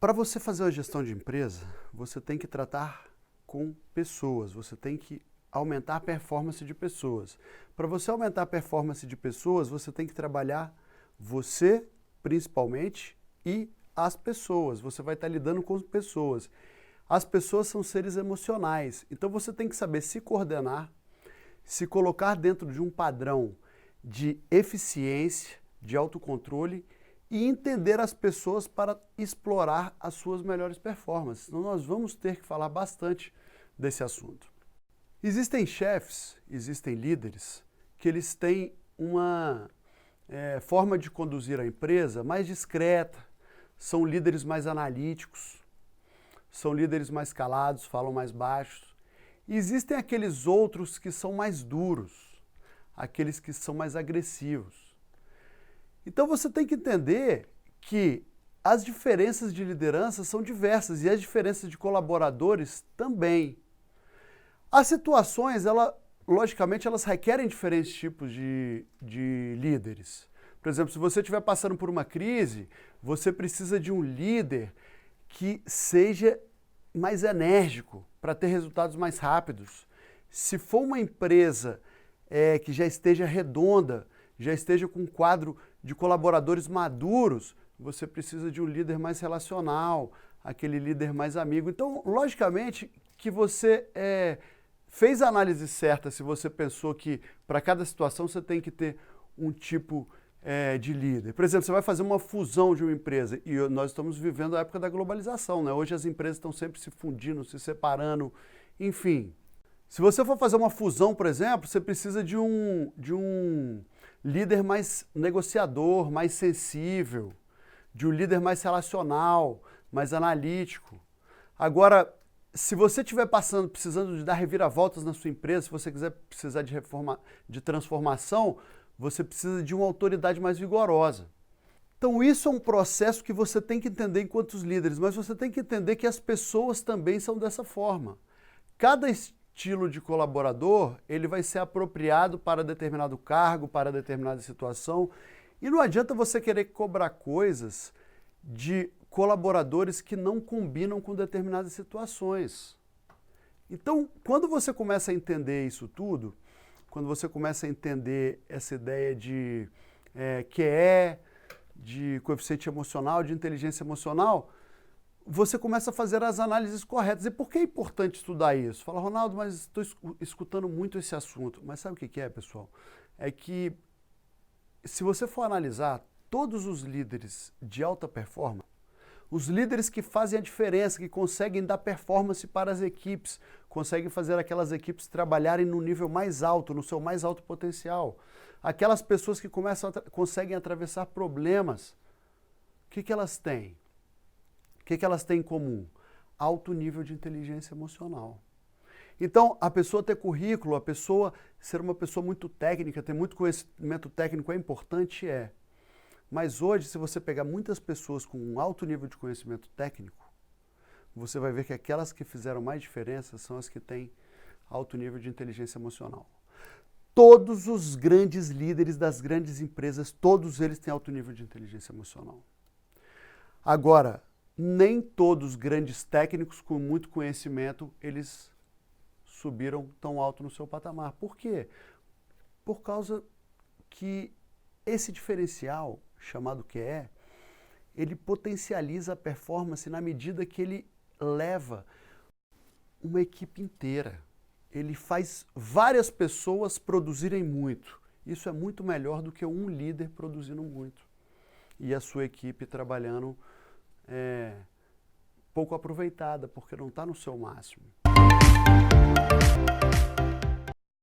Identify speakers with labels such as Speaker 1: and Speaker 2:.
Speaker 1: Para você fazer uma gestão de empresa, você tem que tratar com pessoas, você tem que aumentar a performance de pessoas. Para você aumentar a performance de pessoas, você tem que trabalhar você, principalmente, e as pessoas. Você vai estar lidando com pessoas. As pessoas são seres emocionais, então você tem que saber se coordenar, se colocar dentro de um padrão de eficiência, de autocontrole e entender as pessoas para explorar as suas melhores performances. Então nós vamos ter que falar bastante desse assunto. Existem chefes, existem líderes que eles têm uma forma de conduzir a empresa mais discreta, são líderes mais analíticos, são líderes mais calados, falam mais baixos. E existem aqueles outros que são mais duros, aqueles que são mais agressivos. Então você tem que entender que as diferenças de liderança são diversas e as diferenças de colaboradores também. As situações, logicamente, elas requerem diferentes tipos de líderes. Por exemplo, se você estiver passando por uma crise, você precisa de um líder que seja mais enérgico para ter resultados mais rápidos. Se for uma empresa que já esteja redonda, já esteja com um quadro de colaboradores maduros, você precisa de um líder mais relacional, aquele líder mais amigo. Então, logicamente, que você fez a análise certa se você pensou que para cada situação você tem que ter um tipo de líder. Por exemplo, você vai fazer uma fusão de uma empresa e nós estamos vivendo a época da globalização, né? Hoje as empresas estão sempre se fundindo, se separando, enfim. Se você for fazer uma fusão, por exemplo, você precisa de um líder mais negociador, mais sensível, de um líder mais relacional, mais analítico. Agora, se você estiver precisando de dar reviravoltas na sua empresa, se você precisar de transformação, você precisa de uma autoridade mais vigorosa. Então isso é um processo que você tem que entender enquanto líderes, mas você tem que entender que as pessoas também são dessa forma. Cada estilo de colaborador, ele vai ser apropriado para determinado cargo, para determinada situação, e não adianta você querer cobrar coisas de colaboradores que não combinam com determinadas situações. Então, quando você começa a entender isso tudo, quando você começa a entender essa ideia de QE, de coeficiente emocional, de inteligência emocional, você começa a fazer as análises corretas. E por que é importante estudar isso? Fala, Ronaldo, mas estou escutando muito esse assunto. Mas sabe o que é, pessoal? É que se você for analisar todos os líderes de alta performance, os líderes que fazem a diferença, que conseguem dar performance para as equipes, conseguem fazer aquelas equipes trabalharem no nível mais alto, no seu mais alto potencial. Aquelas pessoas que conseguem atravessar problemas, o que elas têm? O que elas têm em comum? Alto nível de inteligência emocional. Então, a pessoa ter currículo, a pessoa ser uma pessoa muito técnica, ter muito conhecimento técnico é importante, Mas hoje, se você pegar muitas pessoas com um alto nível de conhecimento técnico, você vai ver que aquelas que fizeram mais diferença são as que têm alto nível de inteligência emocional. Todos os grandes líderes das grandes empresas, todos eles têm alto nível de inteligência emocional. Agora, nem todos os grandes técnicos com muito conhecimento, eles subiram tão alto no seu patamar. Por quê? Por causa que esse diferencial, chamado QE, ele potencializa a performance na medida que ele leva uma equipe inteira. Ele faz várias pessoas produzirem muito. Isso é muito melhor do que um líder produzindo muito. E a sua equipe trabalhando pouco aproveitada, porque não está no seu máximo.